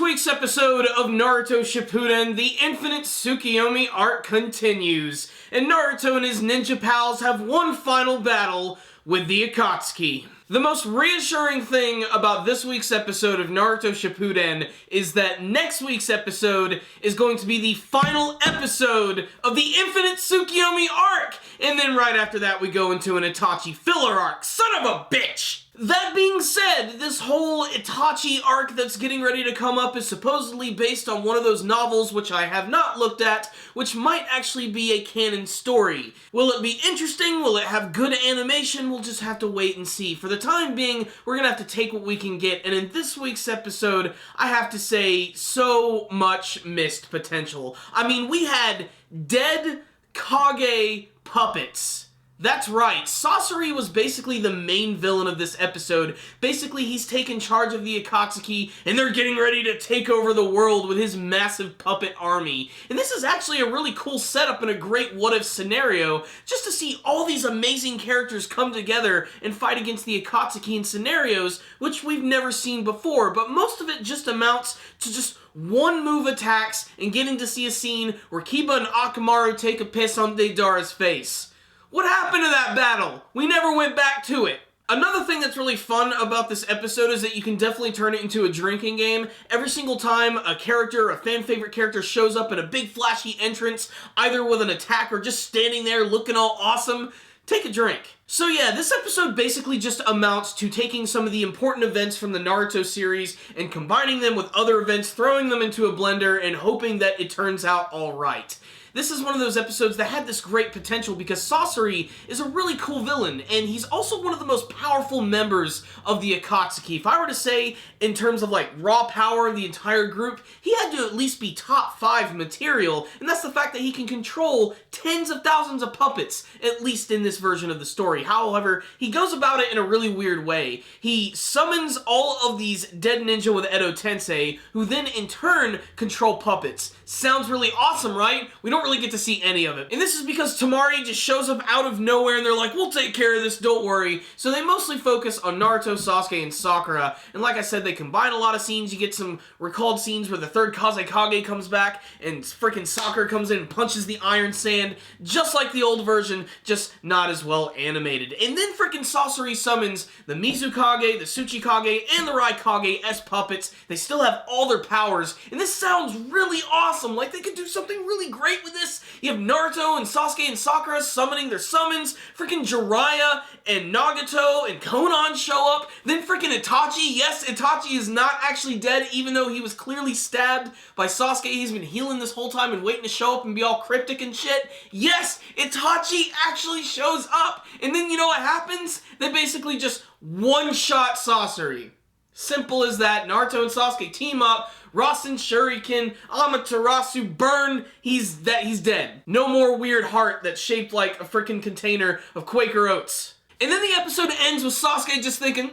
week's episode of Naruto Shippuden, the Infinite Tsukuyomi arc continues, and Naruto and his ninja pals have one final battle with the Akatsuki. The most reassuring thing about this week's episode of Naruto Shippuden is that next week's episode is going to be the final episode of the Infinite Tsukuyomi arc, and then right after that we go into an Itachi filler arc. Son of a bitch! That being said, this whole Itachi arc that's getting ready to come up is supposedly based on one of those novels which I have not looked at, which might actually be a canon story. Will it be interesting? Will it have good animation? We'll just have to wait and see. For the time being, we're gonna have to take what we can get, and in this week's episode, I have to say, so much missed potential. I mean, we had dead Kage puppets. That's right, Sasori was basically the main villain of this episode. Basically, he's taken charge of the Akatsuki, and they're getting ready to take over the world with his massive puppet army. And this is actually a really cool setup and a great what-if scenario, just to see all these amazing characters come together and fight against the Akatsuki in scenarios, which we've never seen before, but most of it just amounts to just one-move attacks and getting to see a scene where Kiba and Akamaru take a piss on Deidara's face. What happened to that battle? We never went back to it. Another thing that's really fun about this episode is that you can definitely turn it into a drinking game. Every single time a character, a fan favorite character, shows up in a big flashy entrance, either with an attack or just standing there looking all awesome, take a drink. So yeah, this episode basically just amounts to taking some of the important events from the Naruto series and combining them with other events, throwing them into a blender, and hoping that it turns out alright. This is one of those episodes that had this great potential because Sasori is a really cool villain, and he's also one of the most powerful members of the Akatsuki. If I were to say, in terms of like raw power of the entire group, he had to at least be top 5 material, and that's the fact that he can control tens of thousands of puppets, at least in this version of the story. However, he goes about it in a really weird way. He summons all of these dead ninja with Edo Tensei, who then in turn control puppets. Sounds really awesome, right? We don't really get to see any of it. And this is because Temari just shows up out of nowhere and they're like, we'll take care of this, don't worry. So they mostly focus on Naruto, Sasuke, and Sakura. And like I said, they combine a lot of scenes. You get some recalled scenes where the third Kazekage comes back and frickin' Sakura comes in and punches the iron sand, just like the old version, just not as well animated. And then frickin' Sasori summons the Mizukage, the Tsuchikage, and the Raikage as puppets. They still have all their powers, and this sounds really awesome. Like they could do something really great with this. You have Naruto and Sasuke and Sakura summoning their summons, freaking Jiraiya and Nagato and Konan show up, then freaking Itachi. Yes, Itachi is not actually dead, even though he was clearly stabbed by Sasuke. He's been healing this whole time and waiting to show up and be all cryptic and shit. Yes, Itachi actually shows up, and then you know what happens? They basically just one-shot Sasori. Simple as that. Naruto and Sasuke team up, Rasen Shuriken, Amaterasu, burn, he's dead. No more weird heart that's shaped like a freaking container of Quaker Oats. And then the episode ends with Sasuke just thinking,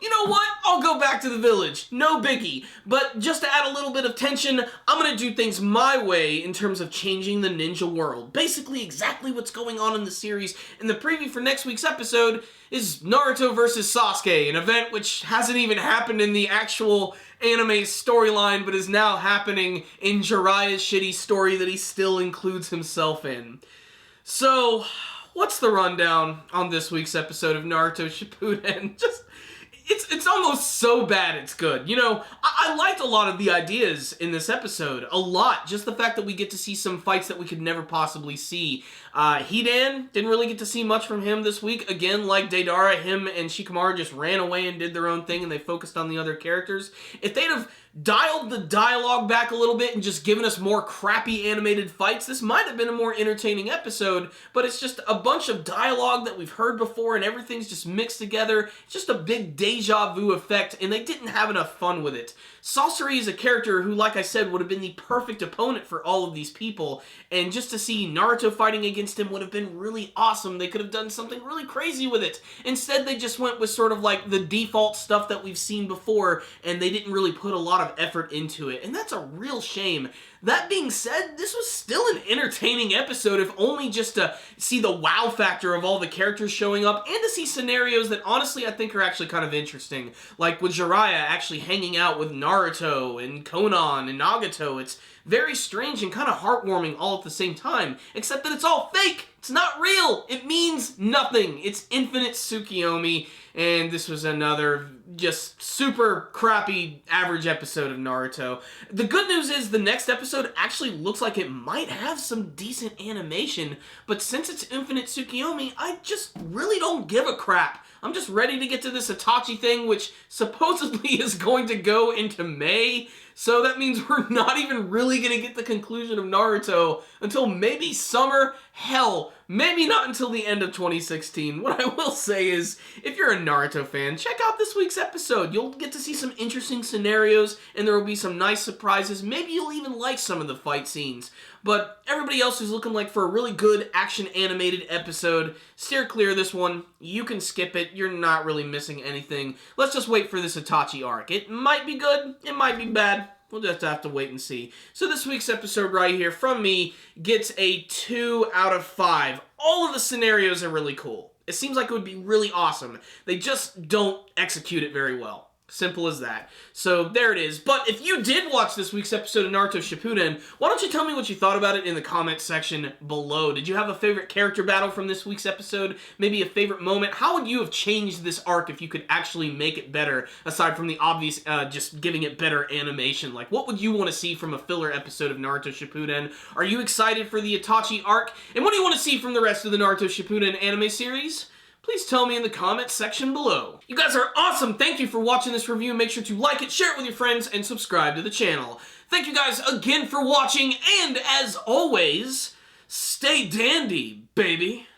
you know what, I'll go back to the village, no biggie. But just to add a little bit of tension, I'm gonna do things my way in terms of changing the ninja world. Basically exactly what's going on in the series. And the preview for next week's episode is Naruto versus Sasuke, an event which hasn't even happened in the actual anime storyline, but is now happening in Jiraiya's shitty story that he still includes himself in. So, what's the rundown on this week's episode of Naruto Shippuden? It's almost so bad it's good. You know, I liked a lot of the ideas in this episode. A lot. Just the fact that we get to see some fights that we could never possibly see. Hidan, didn't really get to see much from him this week. Again, like Deidara, him and Shikamaru just ran away and did their own thing and they focused on the other characters. If they'd have dialed the dialogue back a little bit and just given us more crappy animated fights, this might have been a more entertaining episode, but it's just a bunch of dialogue that we've heard before and everything's just mixed together. It's just a big deja vu effect, and they didn't have enough fun with it. Sasori is a character who, like I said, would have been the perfect opponent for all of these people, and just to see Naruto fighting against him would have been really awesome. They could have done something really crazy with it. Instead, they just went with sort of like the default stuff that we've seen before, and they didn't really put a lot of lot of effort into it, and that's a real shame. That being said, this was still an entertaining episode, if only just to see the wow factor of all the characters showing up, and to see scenarios that honestly I think are actually kind of interesting. Like with Jiraiya actually hanging out with Naruto and Conan and Nagato. It's very strange and kind of heartwarming all at the same time, except that it's all fake! It's not real! It means nothing! It's Infinite Tsukuyomi, and this was another just super crappy average episode of Naruto. The good news is the next episode actually looks like it might have some decent animation, but since it's Infinite Tsukuyomi, I just really don't give a crap. I'm just ready to get to this Itachi thing, which supposedly is going to go into May, so that means we're not even really going to get the conclusion of Naruto until maybe summer. Hell, maybe not until the end of 2016. What I will say is, if you're a Naruto fan, check out this week's episode. You'll get to see some interesting scenarios, and there will be some nice surprises. Maybe you'll even like some of the fight scenes. But everybody else who's looking like for a really good action-animated episode, steer clear of this one. You can skip it. You're not really missing anything. Let's just wait for this Itachi arc. It might be good. It might be bad. We'll just have to wait and see. So this week's episode right here from me gets a 2 out of 5. All of the scenarios are really cool. It seems like it would be really awesome. They just don't execute it very well. Simple as that. So there it is. But if you did watch this week's episode of Naruto Shippuden, why don't you tell me what you thought about it in the comment section below? Did you have a favorite character battle from this week's episode? Maybe a favorite moment? How would you have changed this arc if you could actually make it better, aside from the obvious just giving it better animation? Like, what would you want to see from a filler episode of Naruto Shippuden? Are you excited for the Itachi arc? And what do you want to see from the rest of the Naruto Shippuden anime series? Please tell me in the comments section below. You guys are awesome! Thank you for watching this review. Make sure to like it, share it with your friends, and subscribe to the channel. Thank you guys again for watching, and as always, stay dandy, baby!